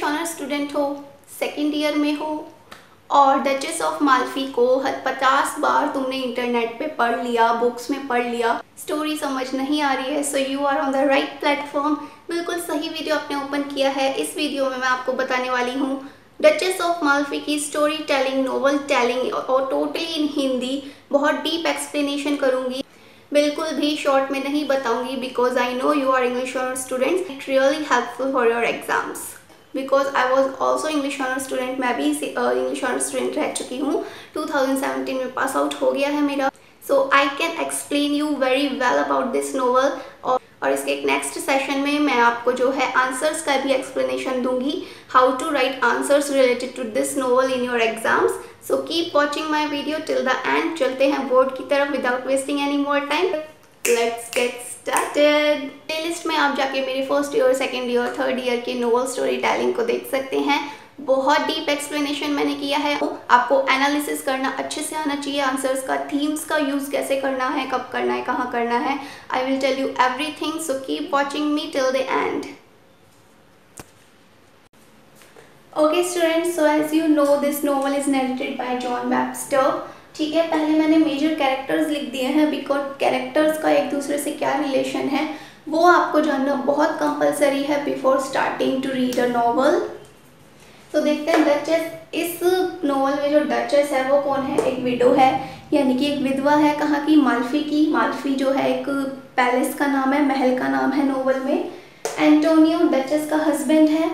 English honour student हो, second year में हो और डचेस ऑफ माल्फी को 50 बार तुमने इंटरनेट पे पढ़ लिया, बुक्स में पढ़ लिया, स्टोरी समझ नहीं आ रही है, so you are on the right platform. बिल्कुल सही वीडियो आपने ओपन किया है। इस वीडियो में मैं आपको बताने वाली हूँ डचेस ऑफ माल्फी की स्टोरी टेलिंग, नोवेल टेलिंग और टोटली इन हिंदी। बहुत डीप एक्सप्लेनेशन करूँगी, बिल्कुल भी शॉर्ट में नहीं बताऊंगी, because I know you are English honour students. It really helpful for your exams, because I was also English honour student. मैं भी इंग्लिश ऑनर स्टूडेंट रह चुकी हूँ। 2017 में पास आउट हो गया है मेरा। So I can explain you very well about this novel. और इसके एक नेक्स्ट सेशन में मैं आपको जो है आंसर्स का भी एक्सप्लेनेशन दूंगी, how to write answers related to this novel in your exams. So keep watching my video till the end. चलते हैं बोर्ड की तरफ without wasting any more time. Let's get started. Playlist में आप जाके मेरे first year, second year, third year के novel story telling को देख सकते हैं। बहुत डीप एक्सप्लेनेशन मैंने किया है। आपको एनालिसिस करना अच्छे से आना चाहिए, आंसर्स का, थीम्स का यूज कैसे करना है, कब करना है, कहाँ करना है। I will tell you everything, so keep watching me till the end. Okay students, so as you know this novel is narrated by John Webster. ठीक है, पहले मैंने मेजर कैरेक्टर्स लिख दिए हैं, बिकॉज कैरेक्टर्स का एक दूसरे से क्या रिलेशन है वो आपको जानना बहुत कंपलसरी है before starting to read a novel. तो देखते हैं डचेस, इस नॉवल में जो डचेस है वो कौन है? एक विडो है, यानी कि एक विधवा है। कहाँ की? माल्फी की। माल्फी जो है एक पैलेस का नाम है, महल का नाम है नॉवल में। एंटोनियो डचेस का हस्बैंड है,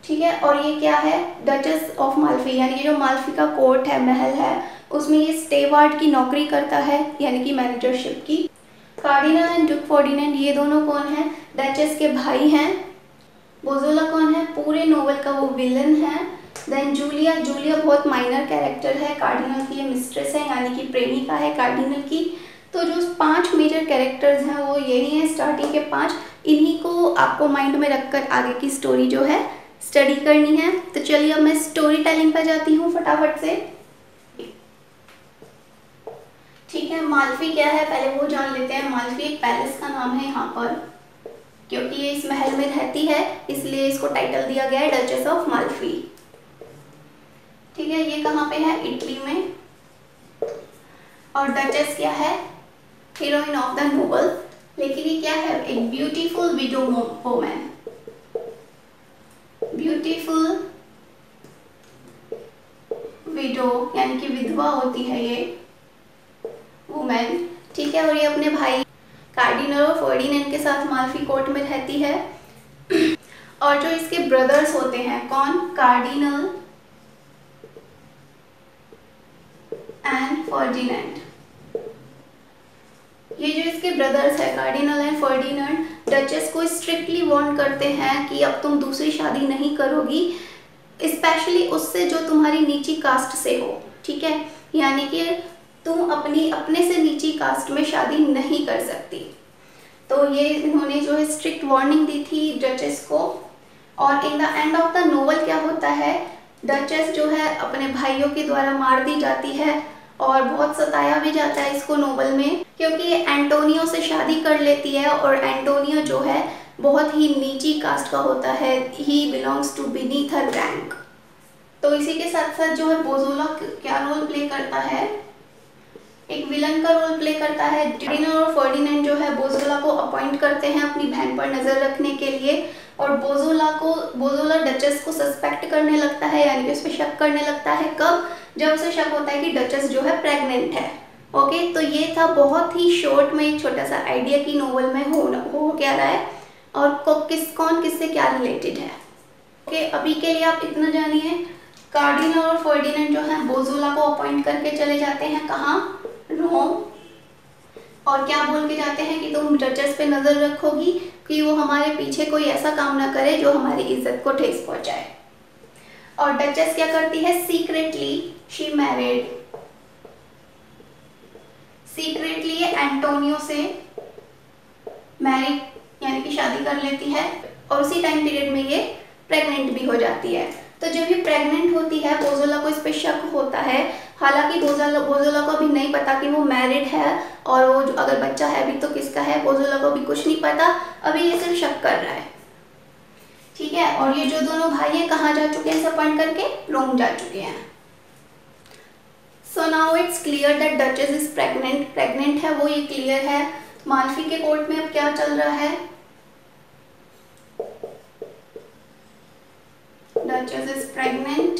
ठीक है। और ये क्या है? डचेस ऑफ माल्फी, यानी कि जो माल्फी का कोर्ट है, महल है, उसमें ये स्टेवार्ड की नौकरी करता है, यानी कि मैनेजरशिप की। कार्डिनल एंड डुक फर्डिनेंड, ये दोनों कौन है? डचेस के भाई हैं। बोजोला कौन है? पूरे नोवेल का वो विलन है। देन जूलिया, जूलिया बहुत माइनर कैरेक्टर है, कार्डिनल की ये मिस्ट्रेस है, यानी कि प्रेमिका है कार्डिनल की। तो जो 5 मेजर कैरेक्टर्स हैं वो यही हैं, स्टार्टिंग के 5। इन्हीं को आपको माइंड में रखकर आगे की स्टोरी जो है स्टडी करनी है। तो चलिए अब मैं स्टोरी टेलिंग पर जाती हूँ फटाफट से। ठीक है, माल्फी क्या है पहले वो जान लेते हैं। माल्फी एक पैलेस का नाम है यहाँ पर, क्योंकि ये इस महल में रहती है इसलिए इसको टाइटल दिया गया है डचेस ऑफ माल्फी। ठीक है, ये कहाँ पे है? इटली में। और डचेस क्या है? Heroine of the novel. लेकिन ये क्या है? एक beautiful window woman, beautiful window, यानी कि विधवा होती है ये वुमेन। ठीक है, और ये अपने भाई कार्डिनल और फर्डिनेंड के साथ माल्फी कोर्ट में रहती है। और जो इसके ब्रदर्स होते हैं, कौन? Cardinal and Ferdinand. ये जो इसके ब्रदर्स है कार्डिनल एंड फर्डिनेंड, डचेस को स्ट्रिक्टली वार्न करते हैं कि अब तुम दूसरी शादी नहीं करोगी, स्पेशली उससे जो तुम्हारी नीची कास्ट से हो। ठीक है, यानी कि तुम अपने से नीची कास्ट में शादी नहीं कर सकती। तो ये इन्होंने जो है स्ट्रिक्ट वार्निंग दी थी डचेस को। और in the end of the novel क्या होता है? डचेस जो है अपने भाइयों के द्वारा मार दी जाती है और बहुत सताया भी जाता है इसको नोवेल में, क्योंकि ये एंटोनियो से शादी कर लेती है और एंटोनियो जो है बहुत ही नीची कास्ट का होता है, he belongs to beneath her rank. तो इसी के साथ साथ जो है बोजोला क्या रोल प्ले करता है? एक विलन का रोल प्ले करता है। कार्डिनल और फर्डिनेंड जो है बोजोला को अपॉइंट करते हैं अपनी बहन पर नजर रखने के लिए, और बोजोला डचेस को सस्पेक्ट करने लगता है, यानी कि उस पर शक करने लगता है। कब? जब उसे शक होता है कि डचेस जो है प्रेग्नेंट है। ओके, तो ये था बहुत ही शॉर्ट में एक छोटा सा आइडिया की नोवेल में हो क्या रहा है और कौन किससे क्या रिलेटेड है। ओके, अभी के लिए आप इतना जानिए। कार्डिनल और फर्डिनेंड जो है बोजोला को अपॉइंट करके चले जाते हैं, कहाँ? रोम। और क्या बोल के जाते हैं कि तुम डचेस पे नजर रखोगी कि वो हमारे पीछे कोई ऐसा काम ना करे जो हमारी इज्जत को ठेस पहुंचाए। और डचेस क्या करती है? सीक्रेटली शी मैरिड, सीक्रेटली ये एंटोनियो से मैरिड, यानी कि शादी कर लेती है। और उसी टाइम पीरियड में ये प्रेग्नेंट भी हो जाती है। तो जब ये प्रेग्नेंट होती है, बोजोला को इस पे शक होता है। हालांकि बोजोला को अभी नहीं पता कि वो मैरिड है, और वो अगर बच्चा है भी तो किसका है, बोजोला को भी कुछ नहीं पता, अभी ये सिर्फ शक कर रहा है। ठीक है। और ये जो दोनों भाई हैं कहाँ जा चुके हैं, अपॉइंट करके रोम जा चुके हैं। So now it's clear that duchess is pregnant, pregnant है वो, ये क्लियर है। माल्फी के कोर्ट में अब क्या चल रहा है, डचेस इज प्रेग्नेंट।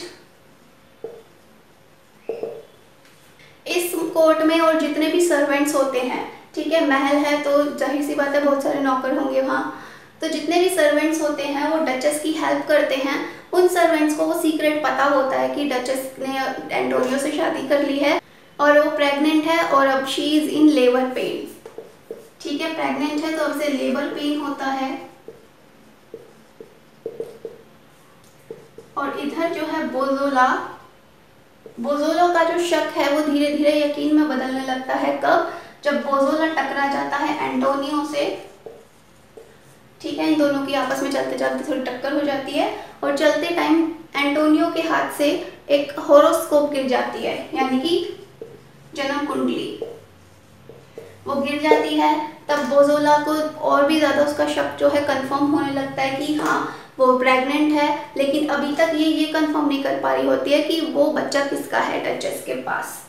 इस कोर्ट में और जितने भी सर्वेंट्स होते हैं, ठीक है, महल है तो जाहिर सी बात है बहुत सारे नौकर होंगे वहाँ, तो जितने भी सर्वेंट्स होते हैं वो डचेस की हेल्प करते हैं। उन सर्वेंट्स को वो सीक्रेट पता होता है कि डचेस ने एंटोनियो से शादी कर ली है और वो प्रेग्नेंट है और अब she is in labour pain. ठीक है, प्रेग्नेंट है तो अब से लेबर पेन होता है। और इधर जो है बोजोला, बोजोला का जो शक है वो धीरे धीरे यकीन में बदलने लगता है। कब, जब बोजोला टकरा जाता है एंटोनियो से। ठीक है, इन दोनों की आपस में चलते चलते थोड़ी टक्कर हो जाती है और चलते टाइम एंटोनियो के हाथ से एक होरोस्कोप गिर जाती है, यानी कि जन्म कुंडली वो गिर जाती है। तब बोजोला को और भी ज़्यादा उसका शक जो है कंफर्म होने लगता है कि हाँ वो प्रेग्नेंट है, लेकिन अभी तक ये कंफर्म नहीं कर पा रही होती है कि वो बच्चा किसका है डचेस के पास।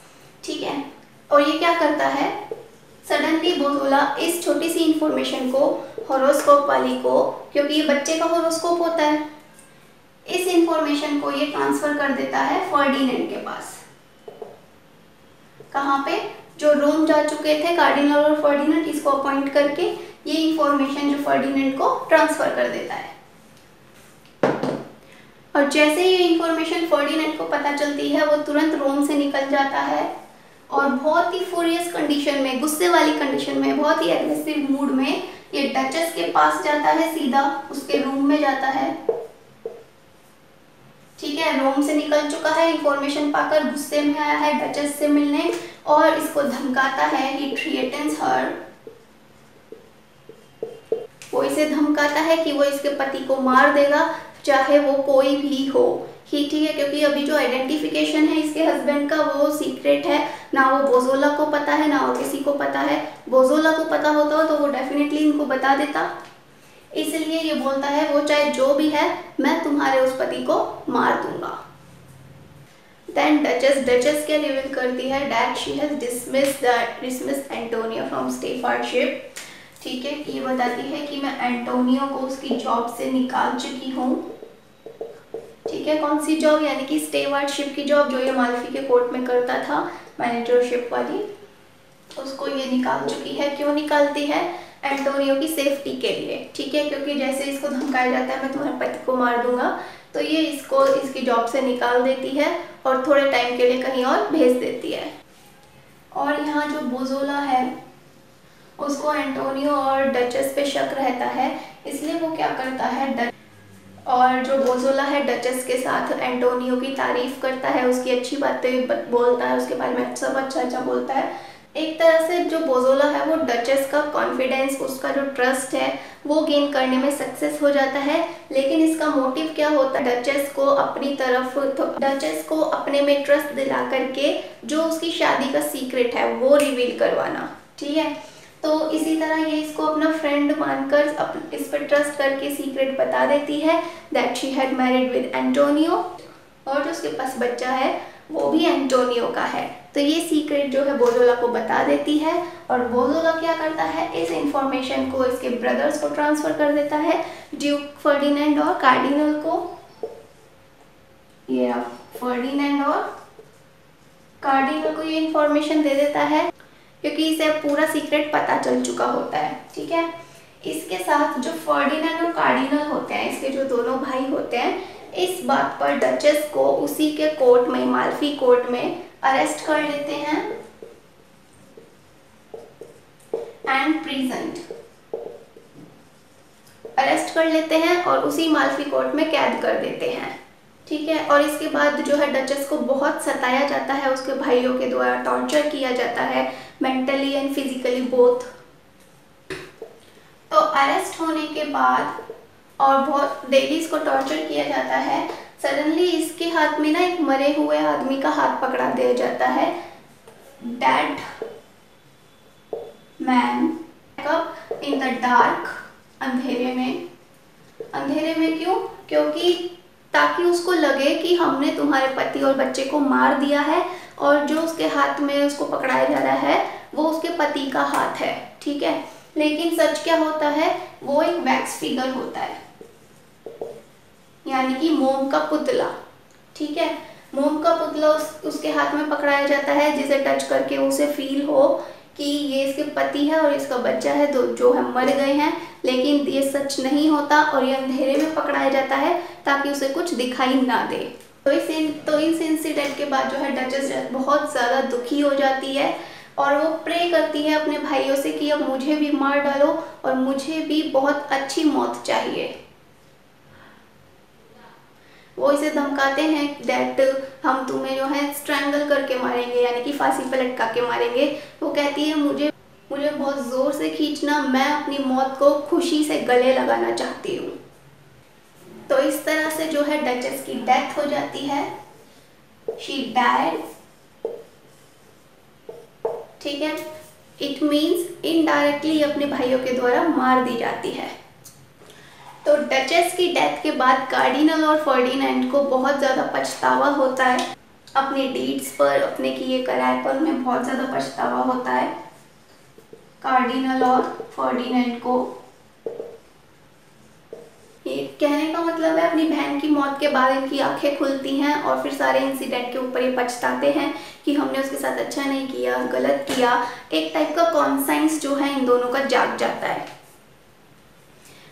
ठीक है, और ये क्या करता है, सडनली बोजोला इस छोटी सी इंफॉर्मेशन को होरोस्कोप वाली को, क्योंकि ये बच्चे का होरोस्कोप होता है, इस इंफॉर्मेशन को ये ट्रांसफर कर देता है फर्डिनेंड के पास। कहाँ पे, जो रोम जा चुके थे कार्डिनल और फर्डिनेंड, इसको अपॉइंट करके ये इंफॉर्मेशन जो फर्डिनेंड को ट्रांसफर कर देता है। और जैसे ये इंफॉर्मेशन फर्डिनेंड को पता चलती है वो तुरंत रोम से निकल जाता है और बहुत ही फ्यूरियस कंडीशन में, गुस्से वाली कंडीशन में, बहुत ही एग्रेसिव मूड में ये डचेस के पास जाता है, सीधा उसके रूम में जाता है। ठीक है, रोम से निकल चुका है, इंफॉर्मेशन पाकर गुस्से में आया है डचेस से मिलने और इसको धमकाता है। ही थ्रेटन्स हर, वो इसे धमकाता है कि वो इसके पति को मार देगा चाहे वो कोई भी हो ही। ठीक है, क्योंकि अभी जो आइडेंटिफिकेशन है इसके हस्बैंड का वो सीक्रेट है, ना वो बोजोला को पता है ना वो किसी को पता है। बोजोला को पता होता हो तो वो डेफिनेटली इनको बता देता, इसलिए ये बोलता है वो चाहे जो भी है मैं तुम्हारे उस पति को मार दूंगा। देन डचेस क्या रिवील करती है, that she has dismissed Antonio from stewardship. ठीक है, ये बताती है कि मैं एंटोनियो को उसकी जॉब से निकाल चुकी हूँ। ठीक है, कौन सी जॉब, यानी कि स्टेवार्डशिप की जॉब जो ये माल्फी के कोर्ट में करता था, मैनेजरशिप वाली, उसको ये निकाल चुकी है। क्यों निकालती है, एंटोनियो की सेफ्टी के लिए। ठीक है, क्योंकि जैसे इसको धमकाया जाता है मैं तुम्हारे पति को मार दूंगा, तो ये इसको इसकी जॉब से निकाल देती है और थोड़े टाइम के लिए कहीं और भेज देती है। और यहाँ जो बोजोला है उसको एंटोनियो और डचेस पे शक रहता है, इसलिए वो क्या करता है, और जो बोजोला है डचेस के साथ एंटोनियो की तारीफ करता है, उसकी अच्छी बातें बोलता है, उसके बारे में सब अच्छा अच्छा बोलता है। एक तरह से जो बोजोला है वो डचेस का कॉन्फिडेंस, उसका जो ट्रस्ट है वो गेन करने में सक्सेस हो जाता है। लेकिन इसका मोटिव क्या होता है, डचेस को अपनी तरफ, डचेस को अपने में ट्रस्ट दिला करके जो उसकी शादी का सीक्रेट है वो रिवील करवाना। ठीक है, तो इसी तरह ये इसको अपना फ्रेंड मानकर इस पर ट्रस्ट करके सीक्रेट बता देती है that she had married with Antonio, और जो उसके पास बच्चा है वो भी एंटोनियो का है। तो ये सीक्रेट जो है बोजोला को बता देती है और बोजोला क्या करता है, इस इंफॉर्मेशन को इसके ब्रदर्स को ट्रांसफर कर देता है, ड्यूक फर्डिनेंड और कार्डिनल को। ये फर्डिनेंड और कार्डिनल को ये इंफॉर्मेशन दे देता है क्योंकि इसे पूरा सीक्रेट पता चल चुका होता है। ठीक है, इसके साथ जो फर्डिनेंड और कार्डिनल होते हैं, इसके जो दोनों भाई होते हैं, इस बात पर डचेस को उसी के कोर्ट में, माल्फी कोर्ट में अरेस्ट कर लेते हैं एंड प्रिजन्ड, अरेस्ट कर लेते हैं और उसी माल्फी कोर्ट में कैद कर देते हैं। ठीक है, और इसके बाद जो है डचेस को बहुत सताया जाता है, उसके भाइयों के द्वारा टॉर्चर किया जाता है, मेंटली एंड फिजिकली बोथ। तो अरेस्ट होने के बाद और बहुत डेली इसको टॉर्चर किया जाता है, सडनली इसके हाथ में ना एक मरे हुए आदमी का हाथ पकड़ा दिया जाता है। Dead man in the dark, अंधेरे में अंधेरे में क्यों? क्योंकि ताकि उसको लगे कि हमने तुम्हारे पति और बच्चे को मार दिया है, और जो उसके हाथ में उसको पकड़ाया जा रहा है वो उसके पति का हाथ है, ठीक है। लेकिन सच क्या होता है, वो एक वैक्स फिगर होता है, यानी कि मोम का पुतला, ठीक है। मोम का पुतला उसके हाथ में पकड़ाया जाता है, जिसे टच करके उसे फील हो कि ये इसके पति है और इसका बच्चा है, जो है मर गए हैं। लेकिन ये सच नहीं होता, और ये अंधेरे में पकड़ाया जाता है ताकि उसे कुछ दिखाई ना दे। तो इस इंसिडेंट के बाद जो है डचेस बहुत ज़्यादा दुखी हो जाती है, और वो प्रे करती है अपने भाइयों से कि अब मुझे भी मार डालो और मुझे भी बहुत अच्छी मौत चाहिए। वो इसे धमकाते हैं दैट हम तुम्हें जो है स्ट्रैंगल करके मारेंगे, यानी कि फांसी पे लटका के मारेंगे। वो कहती है मुझे बहुत ज़ोर से खींचना, मैं अपनी मौत को खुशी से गले लगाना चाहती हूँ। तो इस तरह से जो है डचेस की डेथ हो जाती है, शी डाइड, ठीक है। इट मीन्स इनडायरेक्टली अपने भाइयों के द्वारा मार दी जाती है। तो डचेस की डेथ के बाद कार्डिनल और फर्डिनेंड को बहुत ज़्यादा पछतावा होता है अपने डीड्स पर, अपने किए कराए पर उन्हें बहुत ज़्यादा पछतावा होता है कार्डिनल और फर्डिनेंड को। ये कहने का मतलब है अपनी बहन की मौत के बाद इनकी आंखें खुलती हैं, और फिर सारे इंसिडेंट के ऊपर ये पछताते हैं कि हमने उसके साथ अच्छा नहीं किया, गलत किया। एक टाइप का कॉन्साइंस जो है इन दोनों का जाग जाता है।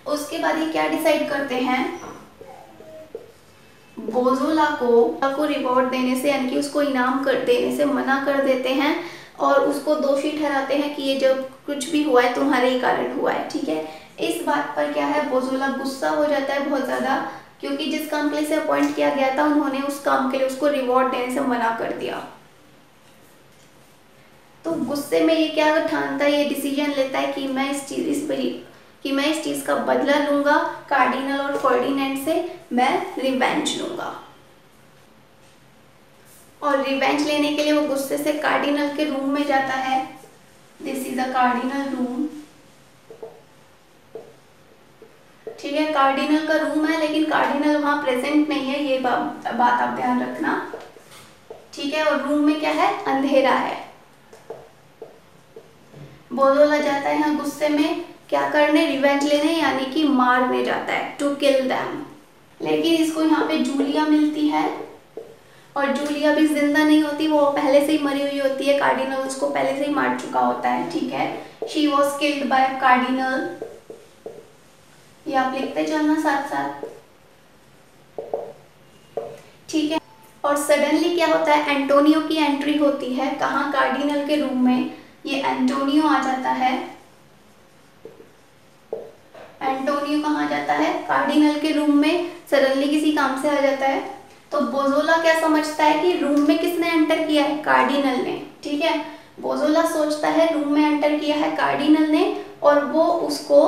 उसके बाद ये क्या डिसाइड करते हैं, बोजोला को रिवॉर्ड देने से, यानी कि उसको इनाम कर देने से मना कर देते हैं, और उसको दोषी ठहराते हैं कि ये जब कुछ भी हुआ है तुम्हारे ही कारण हुआ है, ठीक है। इस बात पर क्या है, बोजोला गुस्सा हो जाता है बहुत ज़्यादा, क्योंकि जिस काम के लिए से अपॉइंट किया गया था उन्होंने उस काम के लिए उसको रिवॉर्ड देने से मना कर दिया। तो गुस्से में ये क्या ठानता है, ये डिसीजन लेता है कि मैं इस चीज़ का बदला लूंगा कार्डिनल और फर्डिनेंड से, मैं रिवेंज लूंगा। और रिवेंज लेने के लिए वो गुस्से से कार्डिनल के रूम में जाता है। This is a cardinal room, ठीक है। कार्डिनल का रूम है, लेकिन कार्डिनल वहां प्रेजेंट नहीं है, ये बात आप ध्यान रखना, ठीक है। और रूम में क्या है, अंधेरा है। बोजोला जाता है यहाँ गुस्से में क्या करने, रिवेंज लेने, यानी कि मारने जाता है, टू किल देम। लेकिन इसको यहाँ पे जूलिया मिलती है, और जूलिया भी जिंदा नहीं होती, वो पहले से ही मरी हुई होती है, कार्डिनल उसको पहले से ही मार चुका होता है, ठीक है। She was killed by cardinal, ये आप लिखते चलना साथ साथ, ठीक है। और सडनली क्या होता है, एंटोनियो की एंट्री होती है, कहाँ, कार्डिनल के रूम में। ये एंटोनियो आ जाता है, एंटोनियो कहाँ जाता है, कार्डिनल के रूम में, सडनली किसी काम से आ जाता है। तो बोजोला क्या समझता है कि रूम में किसने एंटर किया है, कार्डिनल ने, ठीक है। बोजोला सोचता है रूम में एंटर किया है कार्डिनल ने, और वो उसको,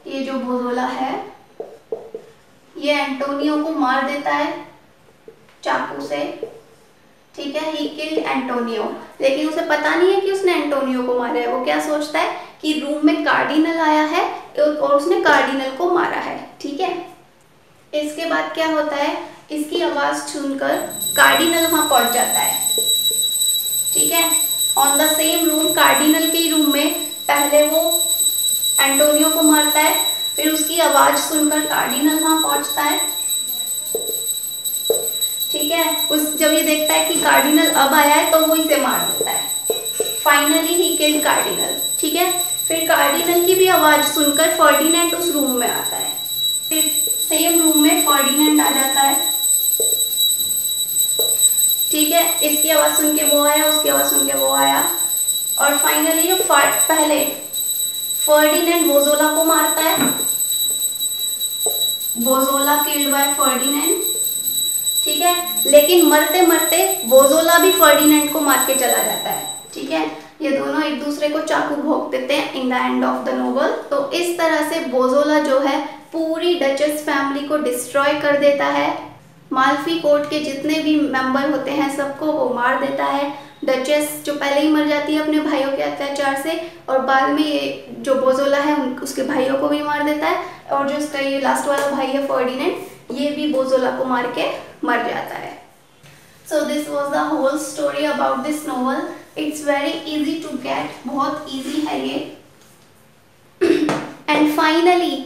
ये जो बोजोला है ये एंटोनियो को मार देता है चाकू से, ठीक है। ही किल्ड एंटोनियो, लेकिन उसे पता नहीं है कि उसने एंटोनियो को मारा है। वो क्या सोचता है कि रूम में कार्डिनल आया है और उसने कार्डिनल को मारा है, ठीक है। इसके बाद क्या होता है, इसकी आवाज सुनकर कार्डिनल वहां पहुंच जाता है, ठीक है। On the same room, cardinal के रूम में पहले वो एंटोनियो को मारता है, फिर उसकी आवाज सुनकर कार्डिनल वहां पहुंचता है, ठीक है। जब ये देखता है कि कार्डिनल अब आया है तो वो इसे मार देता है। फाइनली ही किल्ड कार्डिनल, ठीक है। फिर कार्डिनल की भी आवाज सुनकर फर्डिनेंड उस रूम में आता है, फिर सेम रूम में फर्डिनेंड आ जाता है, ठीक है। इसकी आवाज सुन के वो आया, उसकी आवाज सुन के वो आया, और फाइनली जो पहले फर्डिनेंड बोजोला को मारता है, बोजोला किल्ड बाय फर्डिनेंड, ठीक है। लेकिन मरते मरते बोजोला भी फर्डिनेंड को मार के चला जाता है, ठीक है। ये दोनों एक दूसरे को चाकू भोंक देते हैं in the end of the novel. तो इस तरह से बोजोला जो है पूरी डचेस फैमिली को डिस्ट्रॉय कर देता है, माल्फी कोर्ट के जितने भी मेंबर होते हैं सबको वो मार देता है। डचेस जो पहले ही मर जाती है अपने भाइयों के अत्याचार से, और बाद में ये जो बोजोला है उसके भाइयों को भी मार देता है, और जो उसका ये लास्ट वाला भाई है फर्डिनेंड, ये भी बोजोला को मार के मर जाता है। So this was the whole story about this novel. It's very easy to get, बहुत ईजी है ये। एंड फाइनली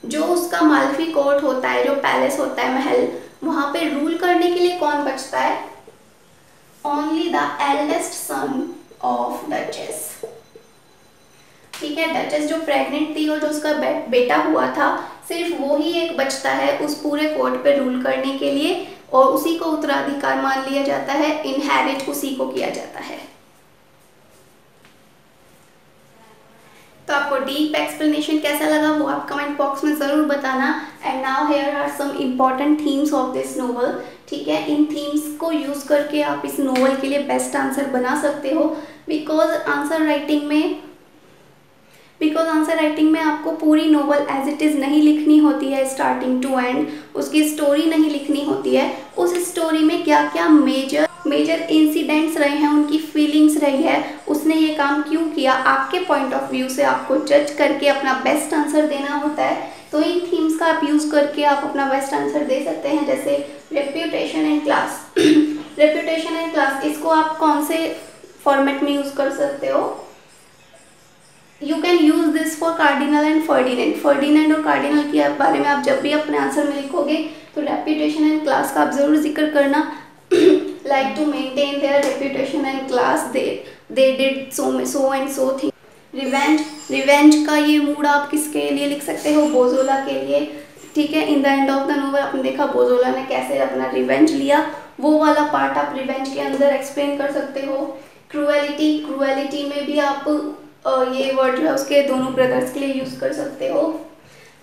जो उसका माल्फी कोर्ट होता है, जो पैलेस होता है, महल, वहां पे रूल करने के लिए कौन बचता है? Only the eldest son of duchess. ठीक है, डचेस जो प्रेग्नेंट थी और जो उसका बेटा हुआ था, सिर्फ वो ही एक बचता है उस पूरे कोर्ट पे रूल करने के लिए, और उसी को उत्तराधिकार मान लिया जाता है, इनहेरिट उसी को किया जाता है। तो आपको डीप एक्सप्लेनेशन कैसा लगा वो आप कमेंट बॉक्स में ज़रूर बताना। And now here are some important themes of this novel. ठीक है, इन थीम्स को यूज़ करके आप इस नोवेल के लिए बेस्ट आंसर बना सकते हो, बिकॉज आंसर राइटिंग में आपको पूरी नोवेल एज इट इज़ नहीं लिखनी होती है, स्टार्टिंग टू एंड उसकी स्टोरी नहीं लिखनी होती है। उस स्टोरी में क्या क्या मेजर इंसिडेंट्स रहे हैं, उनकी फीलिंग्स रही है, उसने ये काम क्यों किया, आपके पॉइंट ऑफ व्यू से आपको जज करके अपना बेस्ट आंसर देना होता है। तो इन थीम्स का आप यूज़ करके आप अपना बेस्ट आंसर दे सकते हैं। जैसे reputation and class reputation and class, इसको आप कौन से फॉर्मेट में यूज़ कर सकते हो? You can use this for cardinal and Ferdinand. Ferdinand और कार्डिनल के बारे में आप जब भी अपने आंसर में लिखोगे तो रेप्यूटेशन एंड क्लास का आप ज़रूर जिक्र करना। Like to maintain their reputation and class, they did so and so thing. Revenge का ये मूड आप किसके लिए लिख सकते हो? बोजोला के लिए। ठीक है, in the end of the novel आपने देखा बोजोला ने कैसे अपना रिवेंज लिया, वो वाला पार्ट आप रिवेंज के अंदर एक्सप्लेन कर सकते हो। क्रूएलिटी में भी आप ये वर्ड जो है उसके दोनों ब्रदर्स के लिए यूज़ कर सकते हो।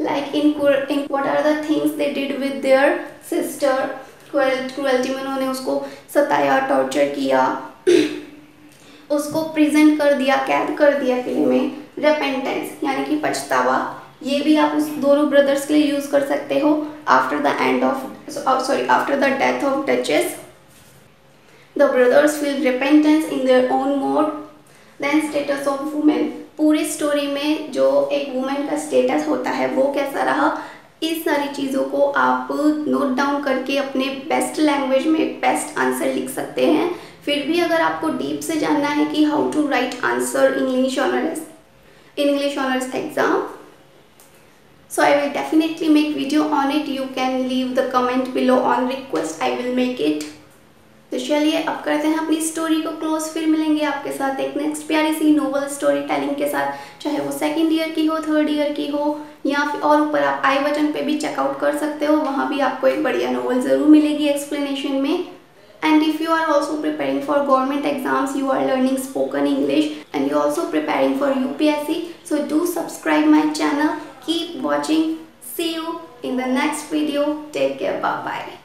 Like in what are the things they did with their sister. Cruelty में उन्होंने उसको सताया, टॉर्चर किया, उसको प्रेजेंट कर दिया, कैद कर दिया किले में। रेपेंटेंस यानी कि पछतावा, ये भी आप उस दोनों ब्रदर्स के लिए यूज़ कर सकते हो। After the death of Duchess the brothers feel repentance in their own mode. Then status of women, पूरी स्टोरी में जो एक वुमेन का स्टेटस होता है वो कैसा रहा, इस सारी चीज़ों को आप नोट डाउन करके अपने बेस्ट लैंग्वेज में बेस्ट आंसर लिख सकते हैं। फिर भी अगर आपको डीप से जानना है कि how to write answer in English honours exam, so I will definitely make video on it. You can leave the comment below on request, I will make it. तो चलिए अब करते हैं अपनी स्टोरी को क्लोज। फिर मिलेंगे आपके साथ एक नेक्स्ट प्यारी सी नोवेल स्टोरी टेलिंग के साथ, चाहे वो सेकंड ईयर की हो, थर्ड ईयर की हो, या फिर और ऊपर आप आई बटन पे भी चेकआउट कर सकते हो, वहाँ भी आपको एक बढ़िया नोवेल ज़रूर मिलेगी एक्सप्लेनेशन में। And if you are also preparing for government exams, you are learning spoken English and you are also preparing for UPSC, so do subscribe my channel, keep watching, see you in the next video, take care, bye bye.